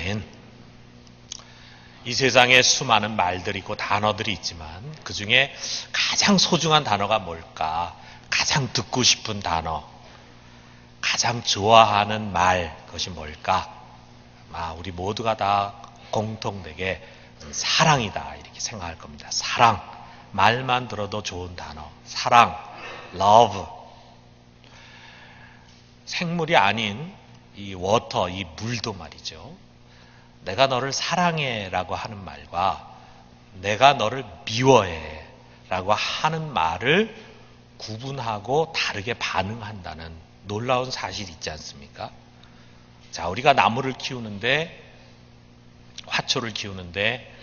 아멘. 이 세상에 수많은 말들이 있고 단어들이 있지만 그 중에 가장 소중한 단어가 뭘까? 가장 듣고 싶은 단어, 가장 좋아하는 말, 그것이 뭘까? 우리 모두가 다 공통되게 사랑이다 이렇게 생각할 겁니다. 사랑, 말만 들어도 좋은 단어, 사랑, love. 생물이 아닌 이 워터, 이 물도 말이죠. 내가 너를 사랑해라고 하는 말과 내가 너를 미워해라고 하는 말을 구분하고 다르게 반응한다는 놀라운 사실이 있지 않습니까? 자, 우리가 나무를 키우는데, 화초를 키우는데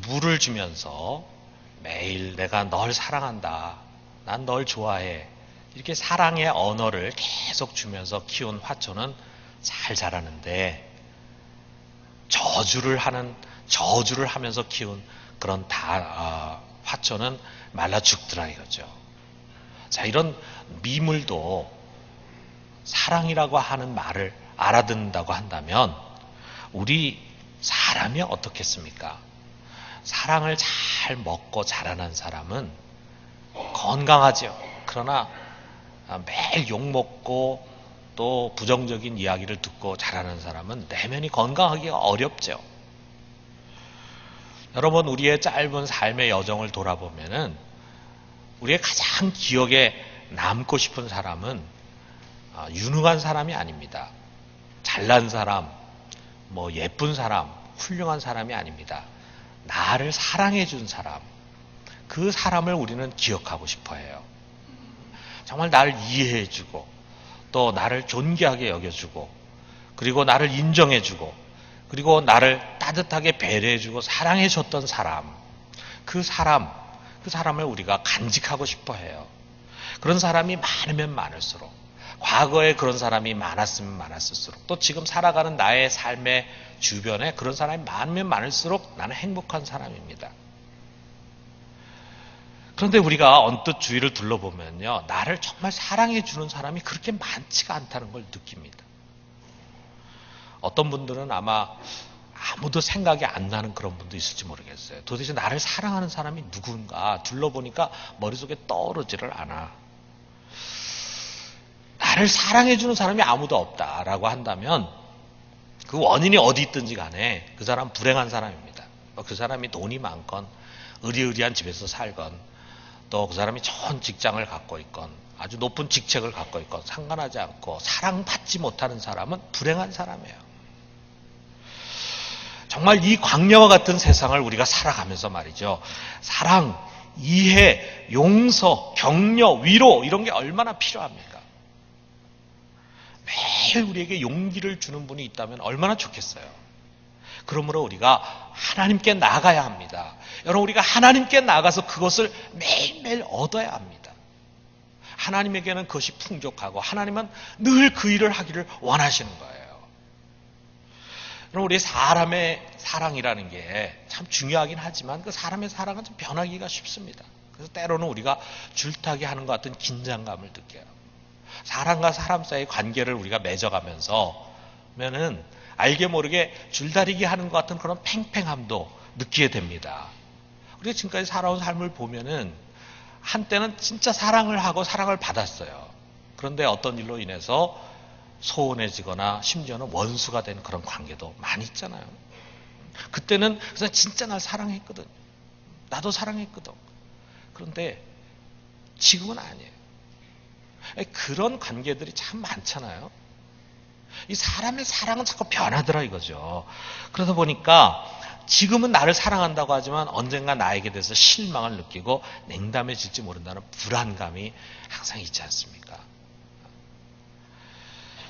물을 주면서 매일 내가 널 사랑한다, 난 널 좋아해, 이렇게 사랑의 언어를 계속 주면서 키운 화초는 잘 자라는데, 저주를 하면서 키운 그런 화초는 말라 죽더라 이거죠. 자, 이런 미물도 사랑이라고 하는 말을 알아듣는다고 한다면 우리 사람이 어떻겠습니까? 사랑을 잘 먹고 자라난 사람은 건강하죠. 그러나 매일 욕먹고 또 부정적인 이야기를 듣고 자라는 사람은 내면이 건강하기가 어렵죠. 여러분, 우리의 짧은 삶의 여정을 돌아보면은 우리의 가장 기억에 남고 싶은 사람은 유능한 사람이 아닙니다. 잘난 사람, 예쁜 사람, 훌륭한 사람이 아닙니다. 나를 사랑해 준 사람, 그 사람을 우리는 기억하고 싶어 해요. 정말 나를 이해해 주고 또 나를 존귀하게 여겨주고 그리고 나를 인정해주고 그리고 나를 따뜻하게 배려해주고 사랑해줬던 사람, 그 사람을 우리가 간직하고 싶어 해요. 그런 사람이 많으면 많을수록, 과거에 그런 사람이 많았으면 많았을수록, 또 지금 살아가는 나의 삶의 주변에 그런 사람이 많으면 많을수록 나는 행복한 사람입니다. 그런데 우리가 언뜻 주위를 둘러보면요, 나를 정말 사랑해주는 사람이 그렇게 많지가 않다는 걸 느낍니다. 어떤 분들은 아마 아무도 생각이 안 나는 그런 분도 있을지 모르겠어요. 도대체 나를 사랑하는 사람이 누군가 둘러보니까 머릿속에 떠오르지를 않아. 나를 사랑해주는 사람이 아무도 없다라고 한다면 그 원인이 어디 있든지 간에 그 사람 불행한 사람입니다. 그 사람이 돈이 많건 의리의리한 집에서 살건 또 그 사람이 좋은 직장을 갖고 있건 아주 높은 직책을 갖고 있건 상관하지 않고 사랑받지 못하는 사람은 불행한 사람이에요. 정말 이 광야와 같은 세상을 우리가 살아가면서 말이죠. 사랑, 이해, 용서, 격려, 위로 이런 게 얼마나 필요합니까? 매일 우리에게 용기를 주는 분이 있다면 얼마나 좋겠어요. 그러므로 우리가 하나님께 나가야 합니다. 여러분, 우리가 하나님께 나가서 그것을 매일매일 얻어야 합니다. 하나님에게는 그것이 풍족하고 하나님은 늘 그 일을 하기를 원하시는 거예요. 여러분, 우리 사람의 사랑이라는 게 참 중요하긴 하지만 그 사람의 사랑은 좀 변하기가 쉽습니다. 그래서 때로는 우리가 줄타기 하는 것 같은 긴장감을 느껴요. 사람과 사람 사이의 관계를 우리가 맺어가면서 면은 알게 모르게 줄다리기 하는 것 같은 그런 팽팽함도 느끼게 됩니다. 우리가 지금까지 살아온 삶을 보면은 한때는 진짜 사랑을 하고 사랑을 받았어요. 그런데 어떤 일로 인해서 소원해지거나 심지어는 원수가 되는 그런 관계도 많이 있잖아요. 그때는 그래서 진짜 날 사랑했거든. 나도 사랑했거든. 그런데 지금은 아니에요. 그런 관계들이 참 많잖아요. 이 사람의 사랑은 자꾸 변하더라 이거죠. 그러다 보니까 지금은 나를 사랑한다고 하지만 언젠가 나에게 대해서 실망을 느끼고 냉담해질지 모른다는 불안감이 항상 있지 않습니까?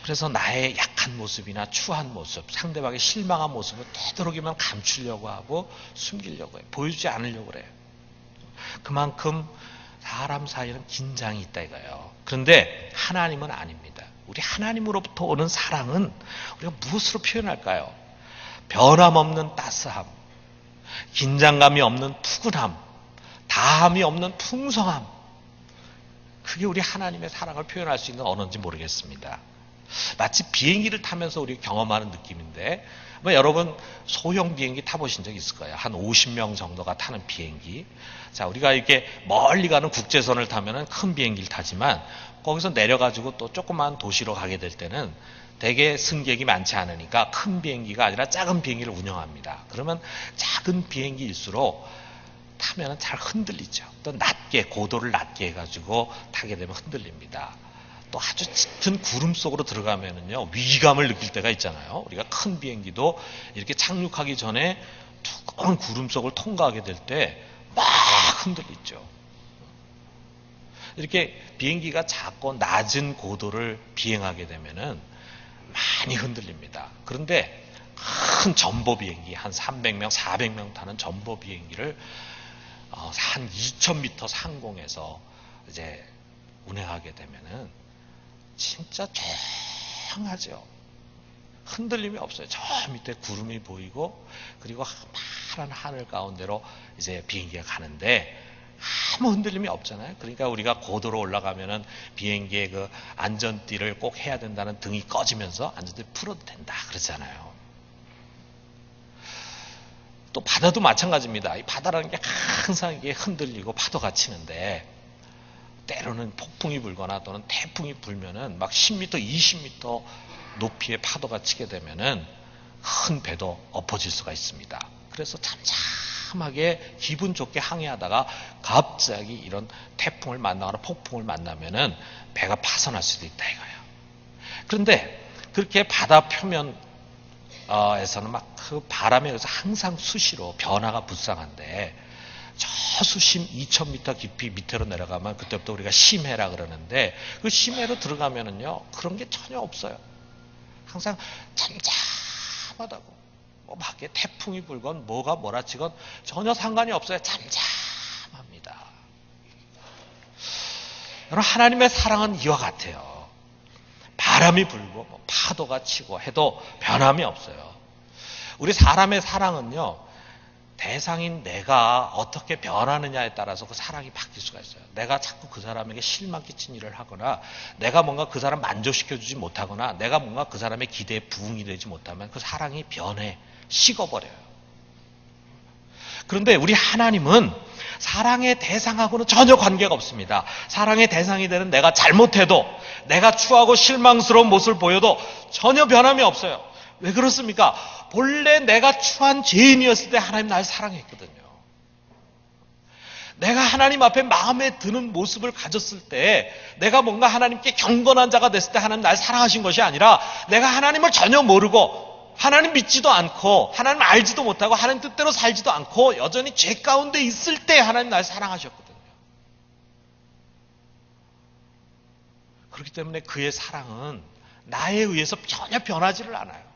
그래서 나의 약한 모습이나 추한 모습, 상대방의 실망한 모습을 되도록이면 감추려고 하고 숨기려고 해요. 보여주지 않으려고 그래요. 그만큼 사람 사이에는 긴장이 있다 이거예요. 그런데 하나님은 아닙니다. 우리 하나님으로부터 오는 사랑은 우리가 무엇으로 표현할까요? 변함없는 따스함, 긴장감이 없는 푸근함, 다함이 없는 풍성함. 그게 우리 하나님의 사랑을 표현할 수 있는 언어인지 모르겠습니다. 마치 비행기를 타면서 우리가 경험하는 느낌인데, 여러분 소형 비행기 타보신 적 있을 거예요. 한 50명 정도가 타는 비행기. 자, 우리가 이렇게 멀리 가는 국제선을 타면은 큰 비행기를 타지만 거기서 내려가지고 또 조그만 도시로 가게 될 때는 대개 승객이 많지 않으니까 큰 비행기가 아니라 작은 비행기를 운영합니다. 그러면 작은 비행기일수록 타면은 잘 흔들리죠. 또 낮게, 고도를 낮게 해가지고 타게 되면 흔들립니다. 또 아주 짙은 구름 속으로 들어가면은요, 위기감을 느낄 때가 있잖아요. 우리가 큰 비행기도 이렇게 착륙하기 전에 두꺼운 구름 속을 통과하게 될 때 막 흔들리죠. 이렇게 비행기가 작고 낮은 고도를 비행하게 되면은 많이 흔들립니다. 그런데 큰 전보 비행기, 한 300명, 400명 타는 전보 비행기를 한 2000m 상공에서 이제 운행하게 되면은 진짜 조용하죠. 흔들림이 없어요. 저 밑에 구름이 보이고, 그리고 파란 하늘 가운데로 이제 비행기가 가는데 아무 흔들림이 없잖아요. 그러니까 우리가 고도로 올라가면은 비행기의 그 안전띠를 꼭 해야 된다는 등이 꺼지면서 안전띠 풀어도 된다 그러잖아요. 또 바다도 마찬가지입니다. 이 바다라는 게 항상 이게 흔들리고 파도가 치는데, 때로는 폭풍이 불거나 또는 태풍이 불면은 막 10m, 20m 높이의 파도가 치게 되면은 큰 배도 엎어질 수가 있습니다. 그래서 잠잠하게 기분 좋게 항해하다가 갑자기 이런 태풍을 만나거나 폭풍을 만나면은 배가 파손할 수도 있다 이거예요. 그런데 그렇게 바다 표면에서는 막 그 바람에 의해서 항상 수시로 변화가 불쌍한데, 저 수심 2000m 깊이 밑으로 내려가면 그때부터 우리가 심해라 그러는데, 그 심해로 들어가면은요 그런 게 전혀 없어요. 항상 잠잠하다고, 뭐 밖에 태풍이 불건 뭐가 몰아치건 전혀 상관이 없어요. 잠잠합니다. 여러분, 하나님의 사랑은 이와 같아요. 바람이 불고 뭐 파도가 치고 해도 변함이 없어요. 우리 사람의 사랑은요, 대상인 내가 어떻게 변하느냐에 따라서 그 사랑이 바뀔 수가 있어요. 내가 자꾸 그 사람에게 실망 끼친 일을 하거나, 내가 뭔가 그 사람 만족시켜주지 못하거나, 내가 뭔가 그 사람의 기대에 부응이 되지 못하면 그 사랑이 변해, 식어버려요. 그런데 우리 하나님은 사랑의 대상하고는 전혀 관계가 없습니다. 사랑의 대상이 되는 내가 잘못해도, 내가 추하고 실망스러운 모습을 보여도 전혀 변함이 없어요. 왜 그렇습니까? 본래 내가 추한 죄인이었을 때 하나님 날 사랑했거든요. 내가 하나님 앞에 마음에 드는 모습을 가졌을 때, 내가 뭔가 하나님께 경건한 자가 됐을 때 하나님 날 사랑하신 것이 아니라, 내가 하나님을 전혀 모르고 하나님 믿지도 않고 하나님 알지도 못하고 하나님 뜻대로 살지도 않고 여전히 죄 가운데 있을 때 하나님 날 사랑하셨거든요. 그렇기 때문에 그의 사랑은 나에 의해서 전혀 변하지를 않아요.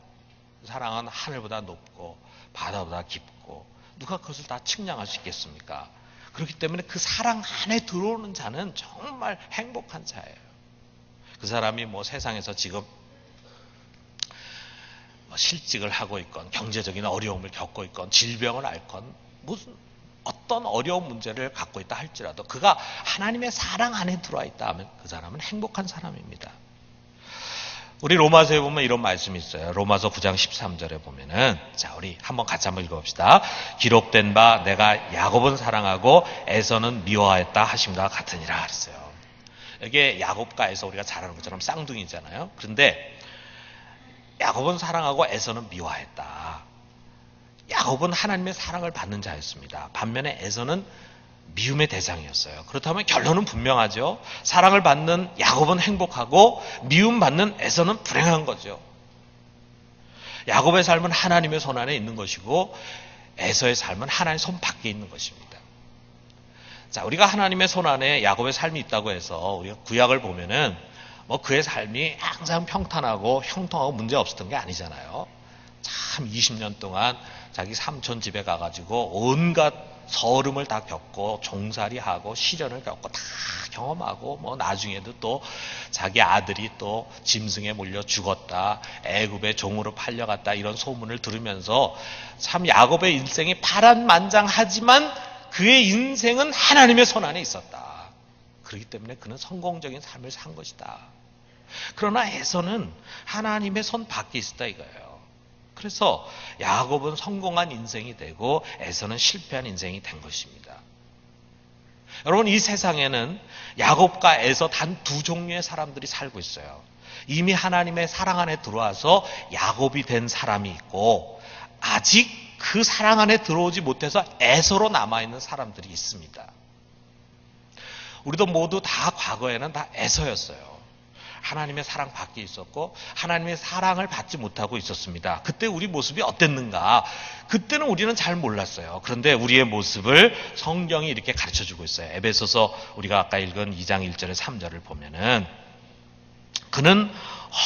사랑은 하늘보다 높고 바다보다 깊고 누가 그것을 다 측량할 수 있겠습니까? 그렇기 때문에 그 사랑 안에 들어오는 자는 정말 행복한 자예요. 그 사람이 뭐 세상에서 지금 실직을 하고 있건, 경제적인 어려움을 겪고 있건, 질병을 앓건, 무슨 어떤 어려운 문제를 갖고 있다 할지라도 그가 하나님의 사랑 안에 들어와 있다 하면 그 사람은 행복한 사람입니다. 우리 로마서에 보면 이런 말씀이 있어요. 로마서 9장 13절에 보면은, 자, 우리 같이 한번 읽어봅시다. 기록된 바 내가 야곱은 사랑하고 에서는 미워하였다 하심과 같으니라 그랬어요. 이게 야곱과 에서 우리가 잘 아는 것처럼 쌍둥이잖아요. 그런데 야곱은 사랑하고 에서는 미워했다. 야곱은 하나님의 사랑을 받는 자였습니다. 반면에 에서는 미움의 대상이었어요. 그렇다면 결론은 분명하죠. 사랑을 받는 야곱은 행복하고 미움받는 에서는 불행한 거죠. 야곱의 삶은 하나님의 손 안에 있는 것이고 에서의 삶은 하나님의 손 밖에 있는 것입니다. 자, 우리가 하나님의 손 안에 야곱의 삶이 있다고 해서 우리가 구약을 보면은 뭐 그의 삶이 항상 평탄하고 형통하고 문제 없었던 게 아니잖아요. 참 20년 동안 자기 삼촌 집에 가가지고 온갖 서름을 다 겪고 종살이하고 시련을 겪고 다 경험하고, 뭐 나중에도 또 자기 아들이 또 짐승에 몰려 죽었다, 애굽의 종으로 팔려갔다, 이런 소문을 들으면서 참 야곱의 인생이 파란만장하지만 그의 인생은 하나님의 손 안에 있었다. 그렇기 때문에 그는 성공적인 삶을 산 것이다. 그러나 에서는 하나님의 손 밖에 있었다 이거예요. 그래서 야곱은 성공한 인생이 되고 에서는 실패한 인생이 된 것입니다. 여러분, 이 세상에는 야곱과 에서 단 두 종류의 사람들이 살고 있어요. 이미 하나님의 사랑 안에 들어와서 야곱이 된 사람이 있고, 아직 그 사랑 안에 들어오지 못해서 에서로 남아있는 사람들이 있습니다. 우리도 모두 다 과거에는 다 에서였어요. 하나님의 사랑 밖에 있었고 하나님의 사랑을 받지 못하고 있었습니다. 그때 우리 모습이 어땠는가? 그때는 우리는 잘 몰랐어요. 그런데 우리의 모습을 성경이 이렇게 가르쳐주고 있어요. 에베소서 우리가 아까 읽은 2장 1절에 3절을 보면은 그는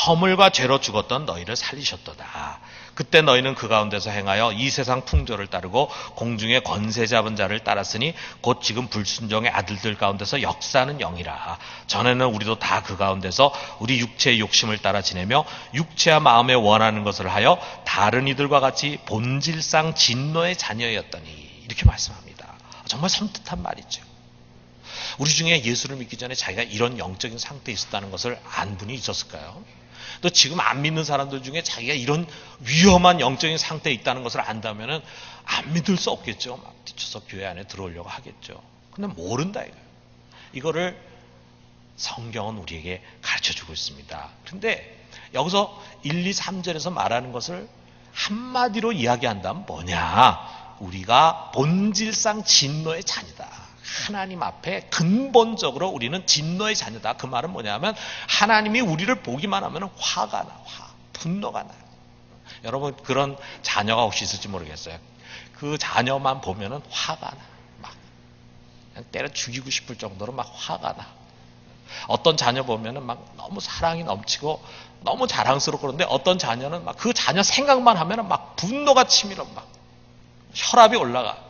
허물과 죄로 죽었던 너희를 살리셨도다. 그때 너희는 그 가운데서 행하여 이 세상 풍조를 따르고 공중의 권세 잡은 자를 따랐으니 곧 지금 불순종의 아들들 가운데서 역사하는 영이라. 전에는 우리도 다 그 가운데서 우리 육체의 욕심을 따라 지내며 육체와 마음에 원하는 것을 하여 다른 이들과 같이 본질상 진노의 자녀였더니, 이렇게 말씀합니다. 정말 섬뜩한 말이죠. 우리 중에 예수를 믿기 전에 자기가 이런 영적인 상태에 있었다는 것을 안 분이 있었을까요? 또 지금 안 믿는 사람들 중에 자기가 이런 위험한 영적인 상태에 있다는 것을 안다면은 안 믿을 수 없겠죠. 막 뒤쳐서 교회 안에 들어오려고 하겠죠. 근데 모른다 이거예요. 이거를 성경은 우리에게 가르쳐주고 있습니다. 그런데 여기서 1, 2, 3절에서 말하는 것을 한마디로 이야기한다면 뭐냐? 우리가 본질상 진노의 자녀다. 하나님 앞에 근본적으로 우리는 진노의 자녀다. 그 말은 뭐냐면 하나님이 우리를 보기만 하면 화가 나, 분노가 나요. 여러분, 그런 자녀가 혹시 있을지 모르겠어요. 그 자녀만 보면은 화가 나. 막 그냥 때려 죽이고 싶을 정도로 막 화가 나. 어떤 자녀 보면은 막 너무 사랑이 넘치고 너무 자랑스럽고, 그런데 어떤 자녀는 막 그 자녀 생각만 하면은 막 분노가 치밀어, 막 혈압이 올라가.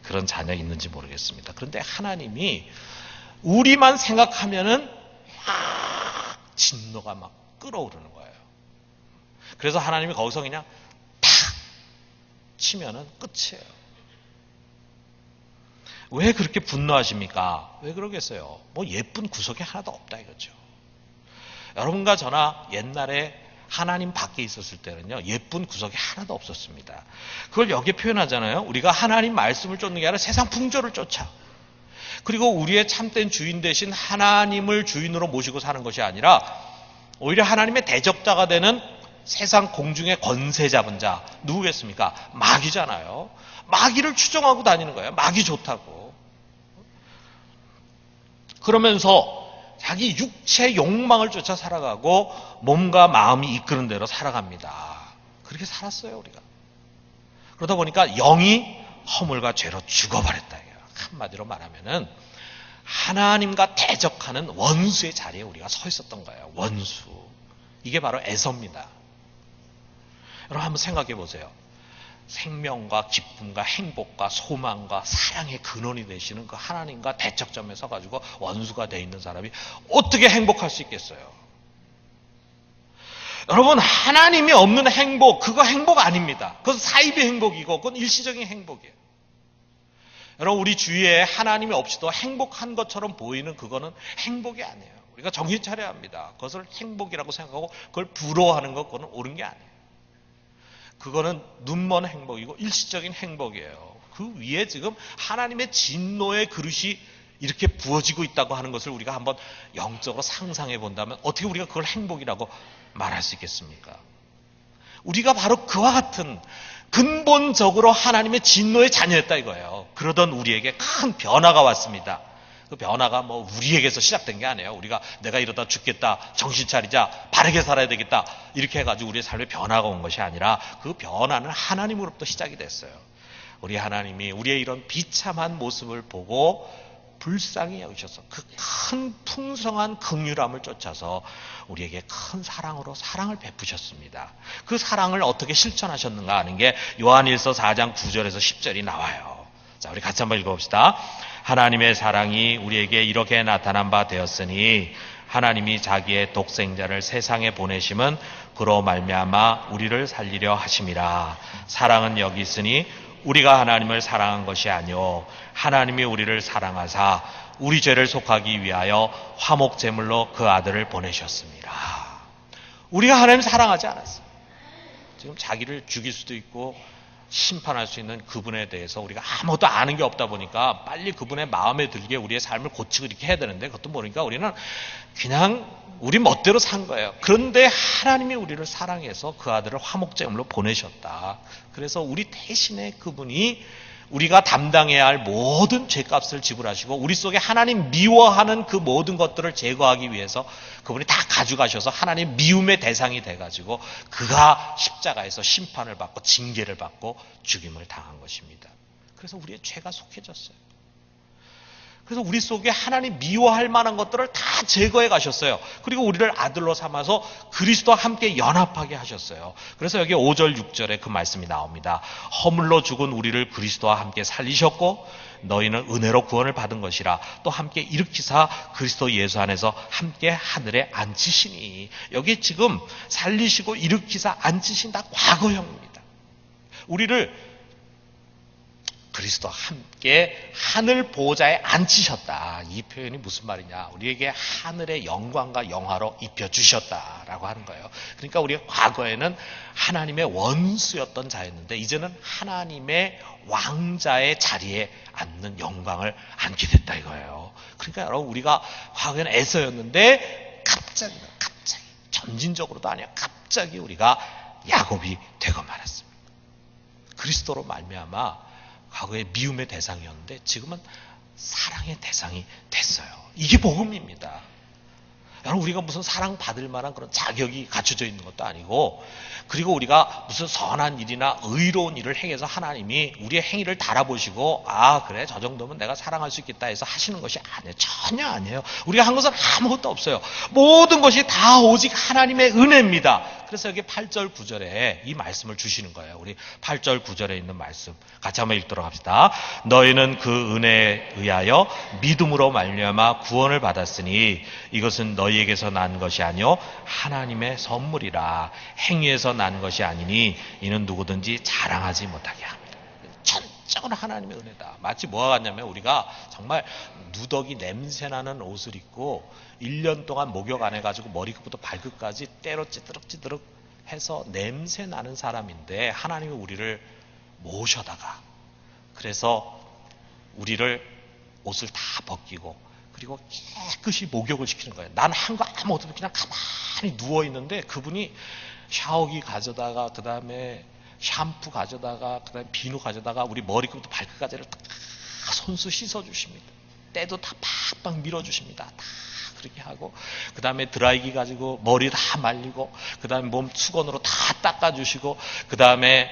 그런 자녀 있는지 모르겠습니다. 그런데 하나님이 우리만 생각하면은 막 진노가 막 끓어오르는 거예요. 그래서 하나님이 거기서 그냥 탁 치면은 끝이에요. 왜 그렇게 분노하십니까? 왜 그러겠어요? 뭐 예쁜 구석이 하나도 없다 이거죠. 여러분과 저나 옛날에 하나님 밖에 있었을 때는요, 예쁜 구석이 하나도 없었습니다. 그걸 여기에 표현하잖아요. 우리가 하나님 말씀을 쫓는 게 아니라 세상 풍조를 쫓아. 그리고 우리의 참된 주인 대신 하나님을 주인으로 모시고 사는 것이 아니라 오히려 하나님의 대적자가 되는 세상 공중의 권세 잡은 자, 누구겠습니까? 마귀잖아요. 마귀를 추종하고 다니는 거예요. 마귀 좋다고. 그러면서 자기 육체 욕망을 쫓아 살아가고 몸과 마음이 이끄는 대로 살아갑니다. 그렇게 살았어요, 우리가. 그러다 보니까 영이 허물과 죄로 죽어버렸다. 한마디로 말하면은 하나님과 대적하는 원수의 자리에 우리가 서 있었던 거예요. 원수. 이게 바로 에서입니다. 여러분 한번 생각해 보세요. 생명과 기쁨과 행복과 소망과 사랑의 근원이 되시는 그 하나님과 대척점에 서가지고 원수가 돼 있는 사람이 어떻게 행복할 수 있겠어요? 여러분, 하나님이 없는 행복, 그거 행복 아닙니다. 그건 사이비 행복이고 그건 일시적인 행복이에요. 여러분, 우리 주위에 하나님이 없이도 행복한 것처럼 보이는 그거는 행복이 아니에요. 우리가 정신 차려야 합니다. 그것을 행복이라고 생각하고 그걸 부러워하는 것, 그거는 옳은 게 아니에요. 그거는 눈먼 행복이고 일시적인 행복이에요. 그 위에 지금 하나님의 진노의 그릇이 이렇게 부어지고 있다고 하는 것을 우리가 한번 영적으로 상상해 본다면 어떻게 우리가 그걸 행복이라고 말할 수 있겠습니까? 우리가 바로 그와 같은 근본적으로 하나님의 진노의 자녀였다 이거예요. 그러던 우리에게 큰 변화가 왔습니다. 그 변화가 뭐 우리에게서 시작된 게 아니에요. 우리가 내가 이러다 죽겠다, 정신 차리자, 바르게 살아야 되겠다 이렇게 해가지고 우리의 삶에 변화가 온 것이 아니라 그 변화는 하나님으로부터 시작이 됐어요. 우리 하나님이 우리의 이런 비참한 모습을 보고 불쌍히 여기셔서 그 큰 풍성한 긍휼함을 쫓아서 우리에게 큰 사랑으로 사랑을 베푸셨습니다. 그 사랑을 어떻게 실천하셨는가 하는 게 요한일서 4장 9절에서 10절이 나와요. 자, 우리 같이 한번 읽어봅시다. 하나님의 사랑이 우리에게 이렇게 나타난 바 되었으니 하나님이 자기의 독생자를 세상에 보내심은 그로 말미암아 우리를 살리려 하심이라. 사랑은 여기 있으니 우리가 하나님을 사랑한 것이 아니요 하나님이 우리를 사랑하사 우리 죄를 속하기 위하여 화목제물로 그 아들을 보내셨습니다. 우리가 하나님을 사랑하지 않았어요. 지금 자기를 죽일 수도 있고 심판할 수 있는 그분에 대해서 우리가 아무것도 아는 게 없다 보니까 빨리 그분의 마음에 들게 우리의 삶을 고치고 이렇게 해야 되는데 그것도 모르니까 우리는 그냥 우리 멋대로 산 거예요. 그런데 하나님이 우리를 사랑해서 그 아들을 화목제물로 보내셨다. 그래서 우리 대신에 그분이 우리가 담당해야 할 모든 죄값을 지불하시고 우리 속에 하나님 미워하는 그 모든 것들을 제거하기 위해서 그분이 다 가져가셔서 하나님 미움의 대상이 돼가지고 그가 십자가에서 심판을 받고 징계를 받고 죽임을 당한 것입니다. 그래서 우리의 죄가 속해졌어요. 그래서 우리 속에 하나님 미워할 만한 것들을 다 제거해 가셨어요. 그리고 우리를 아들로 삼아서 그리스도와 함께 연합하게 하셨어요. 그래서 여기 5절 6절에 그 말씀이 나옵니다. 허물로 죽은 우리를 그리스도와 함께 살리셨고 너희는 은혜로 구원을 받은 것이라 또 함께 일으키사 그리스도 예수 안에서 함께 하늘에 앉히시니 여기 지금 살리시고 일으키사 앉히신다 과거형입니다. 우리를 그리스도와 함께 하늘 보좌에 앉히셨다. 이 표현이 무슨 말이냐? 우리에게 하늘의 영광과 영화로 입혀주셨다라고 하는 거예요. 그러니까 우리가 과거에는 하나님의 원수였던 자였는데 이제는 하나님의 왕자의 자리에 앉는 영광을 앉게 됐다 이거예요. 그러니까 여러분 우리가 과거에는 에서였는데 갑자기 점진적으로도 아니야. 갑자기 우리가 야곱이 되고 말았습니다. 그리스도로 말미암아 과거에 미움의 대상이었는데 지금은 사랑의 대상이 됐어요. 이게 복음입니다. 여러분 우리가 무슨 사랑받을 만한 그런 자격이 갖춰져 있는 것도 아니고 그리고 우리가 무슨 선한 일이나 의로운 일을 행해서 하나님이 우리의 행위를 달아보시고 아 그래 저 정도면 내가 사랑할 수 있겠다 해서 하시는 것이 아니에요. 전혀 아니에요. 우리가 한 것은 아무것도 없어요. 모든 것이 다 오직 하나님의 은혜입니다. 그래서 여기 8절 9절에 이 말씀을 주시는 거예요. 우리 8절 9절에 있는 말씀 같이 한번 읽도록 합시다. 너희는 그 은혜에 의하여 믿음으로 말미암아 구원을 받았으니 이것은 너희에게서 난 것이 아니요 하나님의 선물이라 행위에서 난 것이 아니니 이는 누구든지 자랑하지 못하게 합니다. 전적으로 하나님의 은혜다. 마치 뭐가 같냐면 우리가 정말 누더기 냄새나는 옷을 입고 1년 동안 목욕 안 해가지고 머리끝부터 발끝까지 때로 찌드럭 해서 냄새 나는 사람인데 하나님이 우리를 모셔다가 그래서 우리를 옷을 다 벗기고 그리고 깨끗이 목욕을 시키는 거예요. 난 한 거 아무것도 없이 그냥 가만히 누워있는데 그분이 샤워기 가져다가 그 다음에 샴푸 가져다가 그 다음에 비누 가져다가 우리 머리끝부터 발끝까지를 다 손수 씻어주십니다. 때도 다 팍팍 밀어주십니다. 다 그렇게 하고 그 다음에 드라이기 가지고 머리 다 말리고 그 다음에 몸 수건으로 다 닦아주시고 그 다음에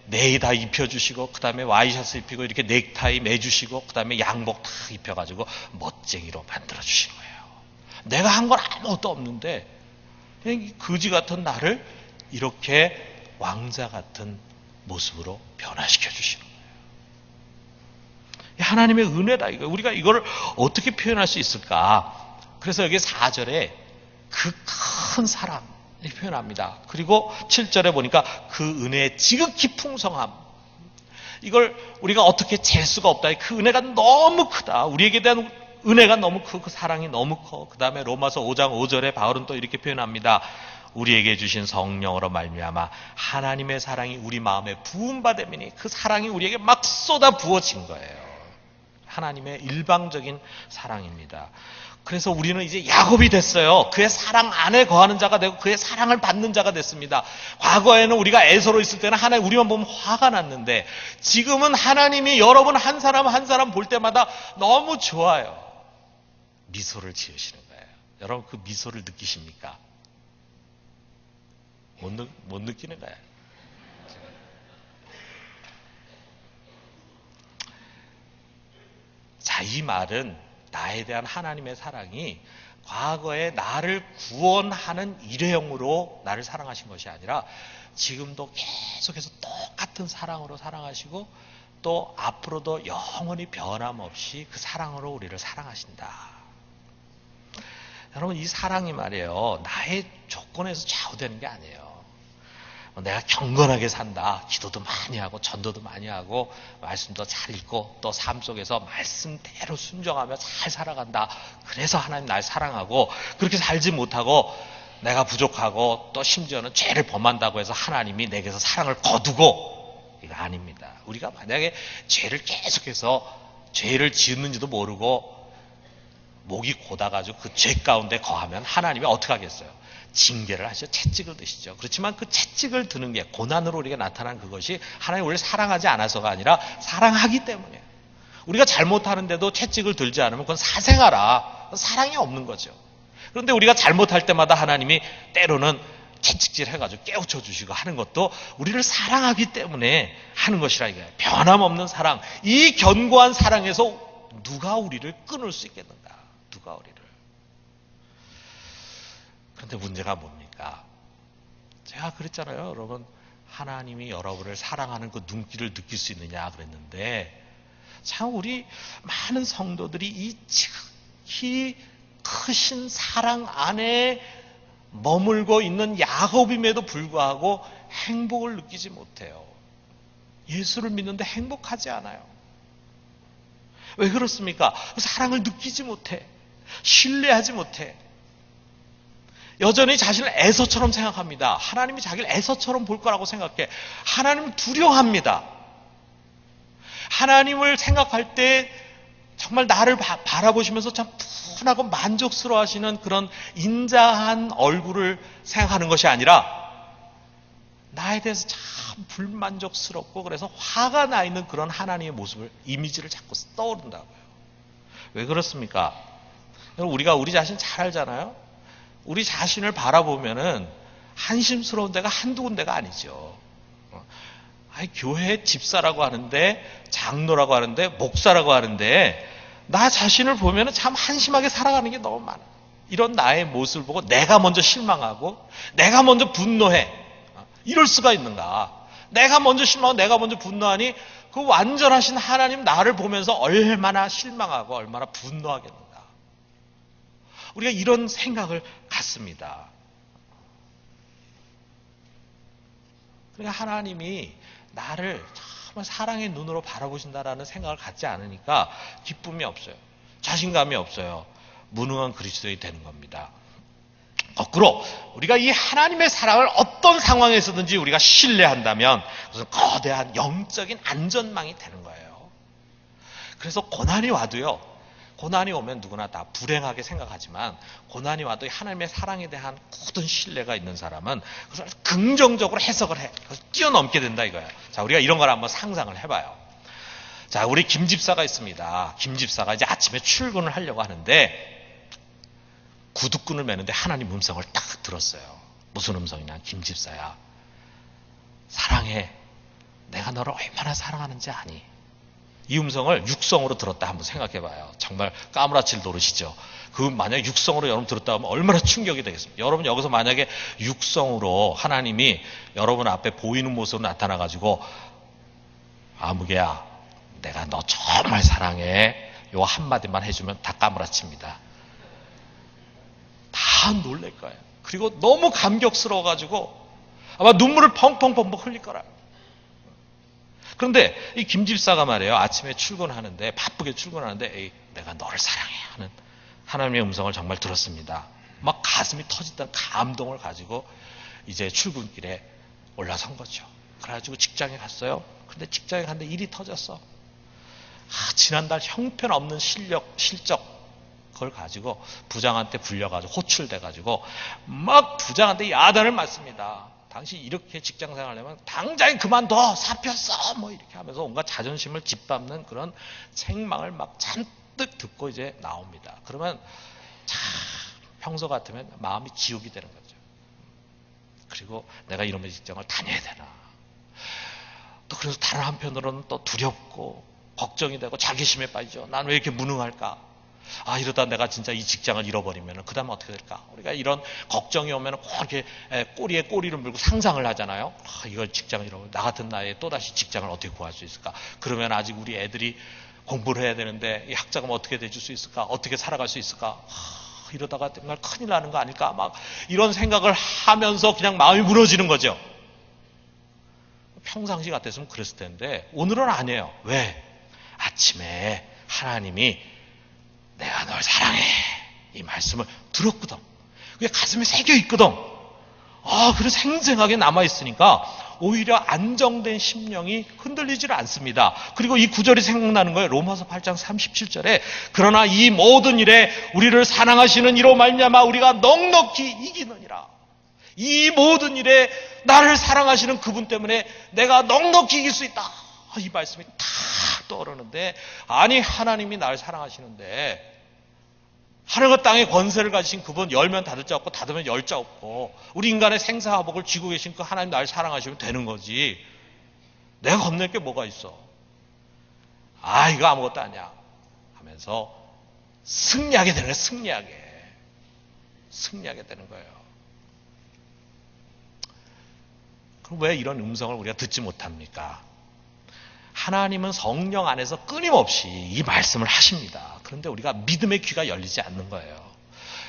네이 다 입혀주시고 그 다음에 와이셔츠 입히고 이렇게 넥타이 매주시고 그 다음에 양복 다 입혀가지고 멋쟁이로 만들어주시는 거예요. 내가 한 건 아무것도 없는데 그냥 거지 같은 나를 이렇게 왕자 같은 모습으로 변화시켜 주시는 거예요. 하나님의 은혜다. 이거 우리가 이걸 어떻게 표현할 수 있을까? 그래서 여기 4절에 그 큰 사랑을 표현합니다. 그리고 7절에 보니까 그 은혜의 지극히 풍성함. 이걸 우리가 어떻게 잴 수가 없다. 그 은혜가 너무 크다. 우리에게 대한 은혜가 너무 크고 그 사랑이 너무 커. 그 다음에 로마서 5장 5절에 바울은 또 이렇게 표현합니다. 우리에게 주신 성령으로 말미암아 하나님의 사랑이 우리 마음에 부음받음이니 그 사랑이 우리에게 막 쏟아 부어진 거예요. 하나님의 일방적인 사랑입니다. 그래서 우리는 이제 야곱이 됐어요. 그의 사랑 안에 거하는 자가 되고 그의 사랑을 받는 자가 됐습니다. 과거에는 우리가 에서로 있을 때는 하나님 우리만 보면 화가 났는데 지금은 하나님이 여러분 한 사람 한 사람 볼 때마다 너무 좋아요. 미소를 지으시는 거예요. 여러분 그 미소를 느끼십니까? 못 느끼는 거예요. 자, 이 말은 나에 대한 하나님의 사랑이 과거에 나를 구원하는 일회용으로 나를 사랑하신 것이 아니라 지금도 계속해서 똑같은 사랑으로 사랑하시고 또 앞으로도 영원히 변함없이 그 사랑으로 우리를 사랑하신다. 여러분 이 사랑이 말이에요. 나의 조건에서 좌우되는 게 아니에요. 내가 경건하게 산다. 기도도 많이 하고 전도도 많이 하고 말씀도 잘 읽고 또 삶 속에서 말씀대로 순종하며 잘 살아간다. 그래서 하나님 날 사랑하고 그렇게 살지 못하고 내가 부족하고 또 심지어는 죄를 범한다고 해서 하나님이 내게서 사랑을 거두고 이거 아닙니다. 우리가 만약에 죄를 계속해서 죄를 지었는지도 모르고 목이 고다가지고 그 죄 가운데 거하면 하나님이 어떻게 하겠어요? 징계를 하시죠. 채찍을 드시죠. 그렇지만 그 채찍을 드는 게 고난으로 우리가 나타난 그것이 하나님 원래 사랑하지 않아서가 아니라 사랑하기 때문에 우리가 잘못하는데도 채찍을 들지 않으면 그건 사생아라. 사랑이 없는 거죠. 그런데 우리가 잘못할 때마다 하나님이 때로는 채찍질 해가지고 깨우쳐 주시고 하는 것도 우리를 사랑하기 때문에 하는 것이라 이거예요. 변함없는 사랑. 이 견고한 사랑에서 누가 우리를 끊을 수 있겠는가? 누가 우리를. 그런데 문제가 뭡니까? 제가 그랬잖아요. 여러분, 하나님이 여러분을 사랑하는 그 눈길을 느낄 수 있느냐 그랬는데 참 우리 많은 성도들이 이 지극히 크신 사랑 안에 머물고 있는 야곱임에도 불구하고 행복을 느끼지 못해요. 예수를 믿는데 행복하지 않아요. 왜 그렇습니까? 사랑을 느끼지 못해. 신뢰하지 못해. 여전히 자신을 에서처럼 생각합니다. 하나님이 자기를 에서처럼 볼 거라고 생각해. 하나님을 두려워합니다. 하나님을 생각할 때 정말 나를 바라보시면서 참 푸근하고 만족스러워 하시는 그런 인자한 얼굴을 생각하는 것이 아니라 나에 대해서 참 불만족스럽고 그래서 화가 나 있는 그런 하나님의 모습을, 이미지를 자꾸 떠오른다고요. 왜 그렇습니까? 우리가 우리 자신 잘 알잖아요. 우리 자신을 바라보면은 한심스러운 데가 한두 군데가 아니죠. 교회 집사라고 하는데, 장로라고 하는데, 목사라고 하는데, 나 자신을 보면은 참 한심하게 살아가는 게 너무 많아. 이런 나의 모습을 보고 내가 먼저 실망하고, 내가 먼저 분노해. 이럴 수가 있는가? 내가 먼저 실망하고, 내가 먼저 분노하니, 그 완전하신 하나님 나를 보면서 얼마나 실망하고, 얼마나 분노하겠는가? 우리가 이런 생각을 갖습니다. 그러니까 하나님이 나를 정말 사랑의 눈으로 바라보신다라는 생각을 갖지 않으니까 기쁨이 없어요. 자신감이 없어요. 무능한 그리스도인이 되는 겁니다. 거꾸로 우리가 이 하나님의 사랑을 어떤 상황에서든지 우리가 신뢰한다면 그것은 거대한 영적인 안전망이 되는 거예요. 그래서 고난이 와도요. 고난이 오면 누구나 다 불행하게 생각하지만 고난이 와도 하나님의 사랑에 대한 굳은 신뢰가 있는 사람은 그것을 긍정적으로 해석을 해. 그것을 뛰어넘게 된다 이거예요. 자, 우리가 이런 걸 한번 상상을 해봐요. 자, 우리 김 집사가 있습니다. 김 집사가 이제 아침에 출근을 하려고 하는데 구두끈을 매는데 하나님 음성을 딱 들었어요. 무슨 음성이냐? 김 집사야. 사랑해. 내가 너를 얼마나 사랑하는지 아니? 이 음성을 육성으로 들었다 한번 생각해봐요. 정말 까무라칠 노릇이죠. 그 만약에 육성으로 여러분 들었다 하면 얼마나 충격이 되겠습니까? 여러분 여기서 만약에 육성으로 하나님이 여러분 앞에 보이는 모습으로 나타나가지고 아무개야 내가 너 정말 사랑해 요 한마디만 해주면 다 까무라칩니다. 다 놀랄 거예요. 그리고 너무 감격스러워가지고 아마 눈물을 펑펑펑펑 흘릴 거라. 그런데 이 김 집사가 말이에요. 아침에 출근하는데 바쁘게 출근하는데 에이, 내가 너를 사랑해 하는 하나님의 음성을 정말 들었습니다. 막 가슴이 터진다는 감동을 가지고 이제 출근길에 올라선 거죠. 그래가지고 직장에 갔어요. 근데 직장에 갔는데 일이 터졌어. 지난달 형편없는 실적 그걸 가지고 부장한테 불려가지고 호출돼가지고 막 부장한테 야단을 맞습니다. 당신 이렇게 직장 생활하려면 당장 그만둬 사표 써 뭐 이렇게 하면서 온갖 자존심을 짓밟는 그런 책망을 막 잔뜩 듣고 이제 나옵니다. 그러면 참 평소 같으면 마음이 지옥이 되는 거죠. 그리고 내가 이놈의 직장을 다녀야 되나. 또 그래서 다른 한편으로는 또 두렵고 걱정이 되고 자괴심에 빠지죠. 난 왜 이렇게 무능할까? 아, 이러다 내가 진짜 이 직장을 잃어버리면 그 다음에 어떻게 될까? 우리가 이런 걱정이 오면 꼭 이렇게 꼬리에 꼬리를 물고 상상을 하잖아요. 아, 이걸 직장을 잃어버리면 나 같은 나이에 또다시 직장을 어떻게 구할 수 있을까? 그러면 아직 우리 애들이 공부를 해야 되는데 이 학자금 어떻게 대줄 수 있을까? 어떻게 살아갈 수 있을까? 이러다가 정말 큰일 나는 거 아닐까? 막 이런 생각을 하면서 그냥 마음이 무너지는 거죠. 평상시 같았으면 그랬을 텐데 오늘은 아니에요. 왜? 아침에 하나님이 내가 널 사랑해 이 말씀을 들었거든. 그게 가슴에 새겨 있거든. 그래서 생생하게 남아있으니까 오히려 안정된 심령이 흔들리질 않습니다. 그리고 이 구절이 생각나는 거예요. 로마서 8장 37절에 그러나 이 모든 일에 우리를 사랑하시는 이로 말미암아 우리가 넉넉히 이기느니라. 이 모든 일에 나를 사랑하시는 그분 때문에 내가 넉넉히 이길 수 있다. 이 말씀이 탁 떠오르는데 아니 하나님이 나를 사랑하시는데 하늘과 땅의 권세를 가지신 그분 열면 닫을 자 없고 닫으면 열 자 없고 우리 인간의 생사화복을 쥐고 계신 그 하나님 나를 사랑하시면 되는 거지. 내가 겁낼 게 뭐가 있어. 이거 아무것도 아니야 하면서 승리하게 되는 거예요. 승리하게 되는 거예요. 그럼 왜 이런 음성을 우리가 듣지 못합니까? 하나님은 성령 안에서 끊임없이 이 말씀을 하십니다. 그런데 우리가 믿음의 귀가 열리지 않는 거예요.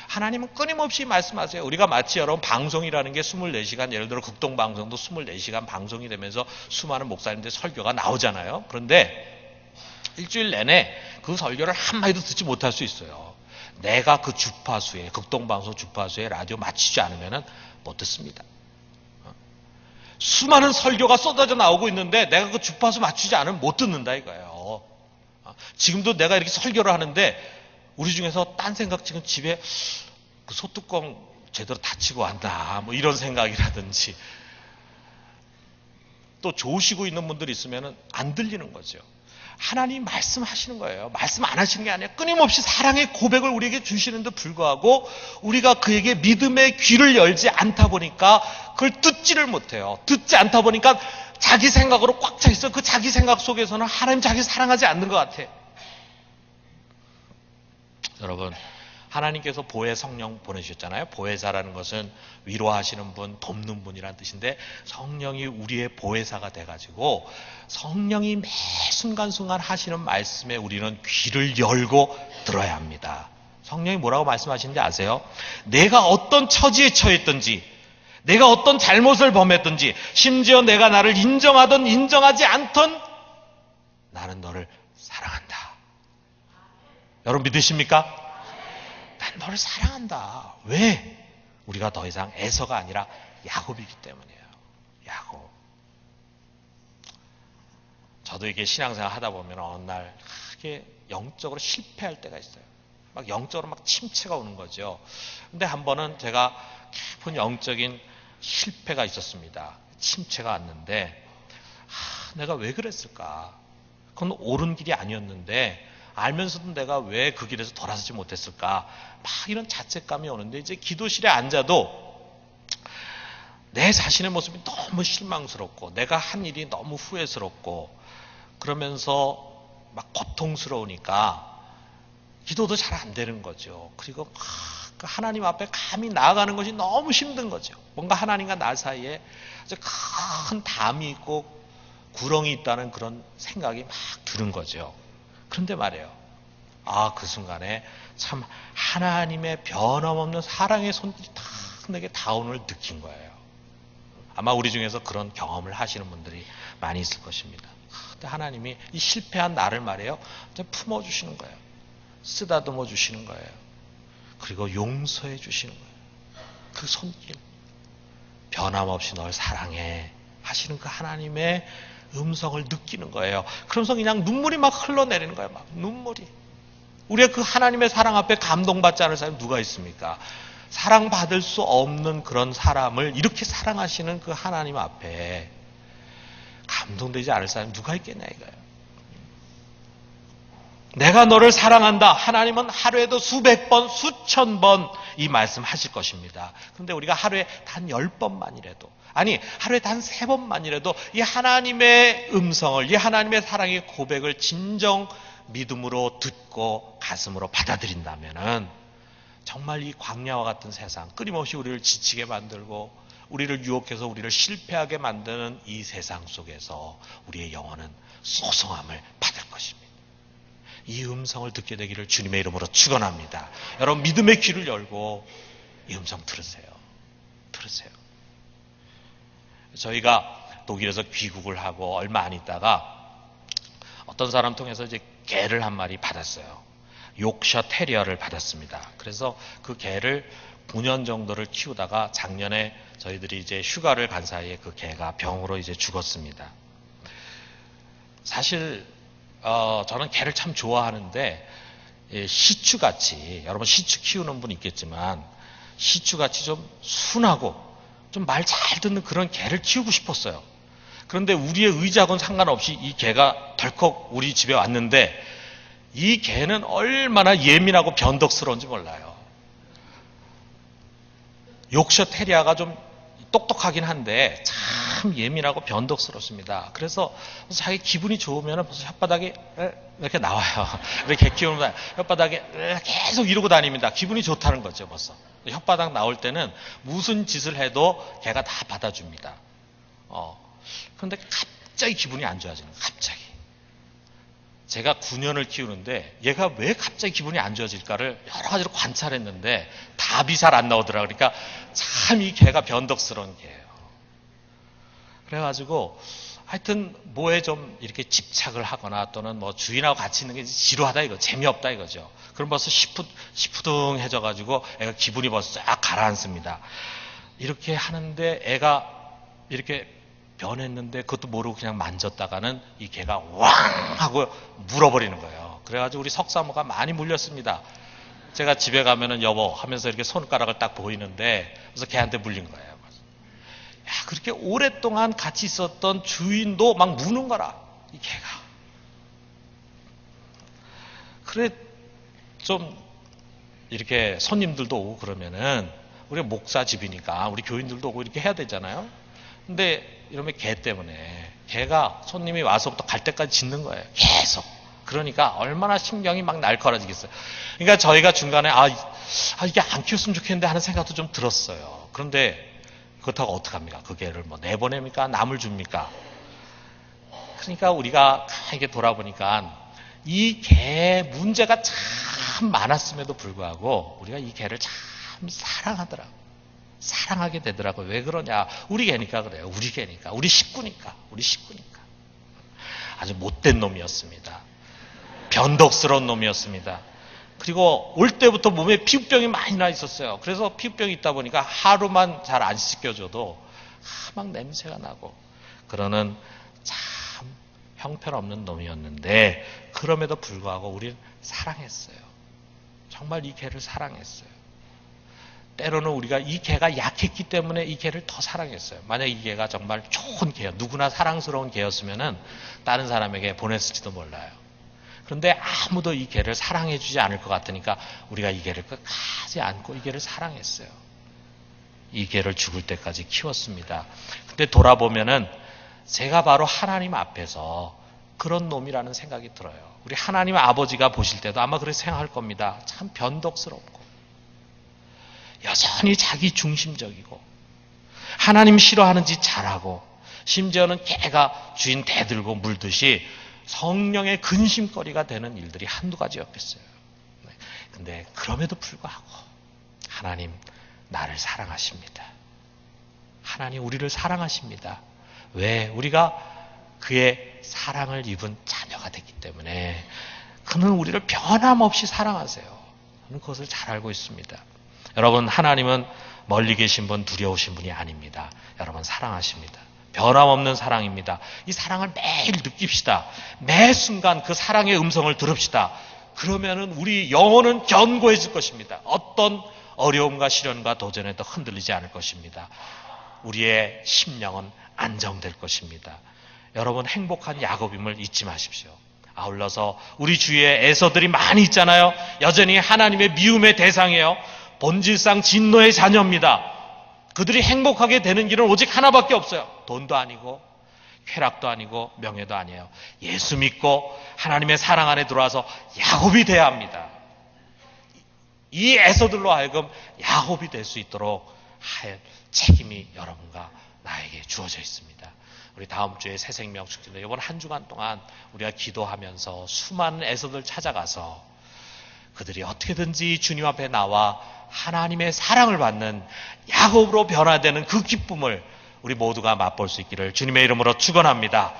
하나님은 끊임없이 말씀하세요. 우리가 마치 여러분 방송이라는 게 24시간, 예를 들어 극동방송도 24시간 방송이 되면서 수많은 목사님들의 설교가 나오잖아요. 그런데 일주일 내내 그 설교를 한마디도 듣지 못할 수 있어요. 내가 그 주파수에, 극동방송 주파수에 라디오 맞추지 않으면 못 듣습니다. 수많은 설교가 쏟아져 나오고 있는데 내가 그 주파수 맞추지 않으면 못 듣는다 이거예요. 지금도 내가 이렇게 설교를 하는데 우리 중에서 딴 생각 지금 집에 그 소뚜껑 제대로 닫히고 왔나 뭐 이런 생각이라든지 또 좋으시고 있는 분들이 있으면 안 들리는 거죠. 하나님 말씀하시는 거예요. 말씀 안 하시는 게 아니라 끊임없이 사랑의 고백을 우리에게 주시는데 불구하고 우리가 그에게 믿음의 귀를 열지 않다 보니까 그걸 듣지를 못해요. 듣지 않다 보니까 자기 생각으로 꽉 차 있어요. 그 자기 생각 속에서는 하나님 자기 사랑하지 않는 것 같아. 여러분 하나님께서 보혜 성령 보내주셨잖아요. 보혜사라는 것은 위로하시는 분, 돕는 분이라는 뜻인데 성령이 우리의 보혜사가 돼가지고 성령이 매 순간순간 하시는 말씀에 우리는 귀를 열고 들어야 합니다. 성령이 뭐라고 말씀하시는지 아세요? 내가 어떤 처지에 처했든지 내가 어떤 잘못을 범했든지 심지어 내가 나를 인정하든 인정하지 않든 나는 너를 사랑한다. 여러분 믿으십니까? 난 너를 사랑한다. 왜? 우리가 더 이상 에서가 아니라 야곱이기 때문이에요. 야곱. 저도 이게 신앙생활 하다 보면 어느 날 크게 영적으로 실패할 때가 있어요. 막 영적으로 막 침체가 오는 거죠. 근데 한 번은 제가 깊은 영적인 실패가 있었습니다. 침체가 왔는데 내가 왜 그랬을까? 그건 옳은 길이 아니었는데 알면서도 내가 왜 그 길에서 돌아서지 못했을까? 막 이런 자책감이 오는데 이제 기도실에 앉아도 내 자신의 모습이 너무 실망스럽고 내가 한 일이 너무 후회스럽고 그러면서 막 고통스러우니까 기도도 잘 안 되는 거죠. 그리고 하나님 앞에 감히 나아가는 것이 너무 힘든 거죠. 뭔가 하나님과 나 사이에 아주 큰 담이 있고 구렁이 있다는 그런 생각이 막 드는 거죠. 그런데 말이에요. 그 순간에 참 하나님의 변함없는 사랑의 손길이 딱 내게 닿음을 느낀 거예요. 아마 우리 중에서 그런 경험을 하시는 분들이 많이 있을 것입니다. 근데 하나님이 이 실패한 나를 말이에요. 품어주시는 거예요. 쓰다듬어 주시는 거예요. 그리고 용서해 주시는 거예요. 그 손길. 변함없이 널 사랑해 하시는 그 하나님의 음성을 느끼는 거예요. 그러면서 그냥 눈물이 막 흘러내리는 거예요. 막 눈물이. 우리가 그 하나님의 사랑 앞에 감동받지 않을 사람이 누가 있습니까? 사랑받을 수 없는 그런 사람을 이렇게 사랑하시는 그 하나님 앞에 감동되지 않을 사람이 누가 있겠냐 이거예요. 내가 너를 사랑한다. 하나님은 하루에도 수백 번, 수천 번 이 말씀 하실 것입니다. 그런데 우리가 하루에 단 10번만이라도 아니 하루에 단 3번만이라도 이 하나님의 음성을 이 하나님의 사랑의 고백을 진정 믿음으로 듣고 가슴으로 받아들인다면 정말 이 광야와 같은 세상 끊임없이 우리를 지치게 만들고 우리를 유혹해서 우리를 실패하게 만드는 이 세상 속에서 우리의 영혼은 소성함을 받을 것입니다. 이 음성을 듣게 되기를 주님의 이름으로 축원합니다. 여러분 믿음의 귀를 열고 이 음성 들으세요. 들으세요. 저희가 독일에서 귀국을 하고 얼마 안 있다가 어떤 사람 통해서 이제 개를 한 마리 받았어요. 욕셔 테리어를 받았습니다. 그래서 그 개를 9년 정도를 키우다가 작년에 저희들이 이제 휴가를 간 사이에 그 개가 병으로 이제 죽었습니다. 사실 저는 개를 참 좋아하는데 시추같이, 여러분 시추 키우는 분 있겠지만 시추같이 좀 순하고 좀 말 잘 듣는 그런 개를 키우고 싶었어요. 그런데 우리의 의지하고는 상관없이 이 개가 덜컥 우리 집에 왔는데 이 개는 얼마나 예민하고 변덕스러운지 몰라요. 욕셔 테리아가 좀 똑똑하긴 한데 참 예민하고 변덕스럽습니다. 그래서 자기 기분이 좋으면 벌써 혓바닥에 이렇게 나와요. 이렇게 개 키우면 혓바닥에 계속 이러고 다닙니다. 기분이 좋다는 거죠, 벌써. 혓바닥 나올 때는 무슨 짓을 해도 개가 다 받아줍니다. 그런데 갑자기 기분이 안 좋아지는 거예요. 갑자기. 제가 9년을 키우는데 얘가 왜 갑자기 기분이 안 좋아질까를 여러 가지로 관찰했는데 답이 잘 안 나오더라고요. 그러니까 참 이 개가 변덕스러운 개예요. 그래가지고 하여튼 뭐에 좀 이렇게 집착을 하거나 또는 뭐 주인하고 같이 있는 게 지루하다 이거, 재미없다 이거죠. 그럼 벌써 시푸둥해져가지고 애가 기분이 벌써 쫙 가라앉습니다. 이렇게 하는데 애가 이렇게 변했는데 그것도 모르고 그냥 만졌다가는 이 개가 왕 하고 물어버리는 거예요. 그래가지고 우리 석사모가 많이 물렸습니다. 제가 집에 가면은 여보 하면서 이렇게 손가락을 딱 보이는데 그래서 개한테 물린 거예요. 야, 그렇게 오랫동안 같이 있었던 주인도 막 무는 거라, 이 개가. 그래, 좀, 이렇게 손님들도 오고 그러면은, 우리가 목사 집이니까, 우리 교인들도 오고 이렇게 해야 되잖아요? 근데, 이러면 개 때문에, 개가 손님이 와서부터 갈 때까지 짖는 거예요. 계속. 그러니까, 얼마나 신경이 막 날카로워지겠어요. 그러니까 저희가 중간에, 이게 안 키웠으면 좋겠는데 하는 생각도 좀 들었어요. 그런데, 그렇다고 어떡합니까? 그 개를 뭐 내보냅니까? 남을 줍니까? 그러니까 우리가 이렇게 돌아보니까 이 개 문제가 참 많았음에도 불구하고 우리가 이 개를 참 사랑하더라고. 사랑하게 되더라고요. 왜 그러냐? 우리 개니까 그래요. 우리 개니까. 우리 식구니까. 아주 못된 놈이었습니다. 변덕스러운 놈이었습니다. 그리고 올 때부터 몸에 피부병이 많이 나 있었어요. 그래서 피부병이 있다 보니까 하루만 잘 안 씻겨줘도 막 냄새가 나고 그러는 참 형편없는 놈이었는데 그럼에도 불구하고 우리는 사랑했어요. 정말 이 개를 사랑했어요. 때로는 우리가 이 개가 약했기 때문에 이 개를 더 사랑했어요. 만약 이 개가 정말 좋은 개요, 누구나 사랑스러운 개였으면은 다른 사람에게 보냈을지도 몰라요. 그런데 아무도 이 개를 사랑해주지 않을 것 같으니까 우리가 이 개를 끝까지 안고 이 개를 사랑했어요. 이 개를 죽을 때까지 키웠습니다. 근데 돌아보면은 제가 바로 하나님 앞에서 그런 놈이라는 생각이 들어요. 우리 하나님 아버지가 보실 때도 아마 그렇게 생각할 겁니다. 참 변덕스럽고 여전히 자기 중심적이고 하나님 싫어하는 짓 잘하고 심지어는 개가 주인 대들고 물듯이 성령의 근심거리가 되는 일들이 한두 가지였겠어요. 근데 그럼에도 불구하고 하나님 나를 사랑하십니다. 하나님 우리를 사랑하십니다. 왜? 우리가 그의 사랑을 입은 자녀가 됐기 때문에 그는 우리를 변함없이 사랑하세요. 저는 그것을 잘 알고 있습니다. 여러분, 하나님은 멀리 계신 분, 두려우신 분이 아닙니다. 여러분 사랑하십니다. 변함없는 사랑입니다. 이 사랑을 매일 느낍시다. 매 순간 그 사랑의 음성을 들읍시다. 그러면은 우리 영혼은 견고해질 것입니다. 어떤 어려움과 시련과 도전에도 흔들리지 않을 것입니다. 우리의 심령은 안정될 것입니다. 여러분 행복한 야곱임을 잊지 마십시오. 아울러서 우리 주위에 에서들이 많이 있잖아요. 여전히 하나님의 미움의 대상이에요. 본질상 진노의 자녀입니다. 그들이 행복하게 되는 길은 오직 하나밖에 없어요. 돈도 아니고 쾌락도 아니고 명예도 아니에요. 예수 믿고 하나님의 사랑 안에 들어와서 야곱이 돼야 합니다. 이 에서들로 하여금 야곱이 될 수 있도록 할 책임이 여러분과 나에게 주어져 있습니다. 우리 다음 주에 새생명 축제인데 이번 한 주간 동안 우리가 기도하면서 수많은 에서들 찾아가서 그들이 어떻게든지 주님 앞에 나와 하나님의 사랑을 받는 야곱으로 변화되는 그 기쁨을 우리 모두가 맛볼 수 있기를 주님의 이름으로 축원합니다.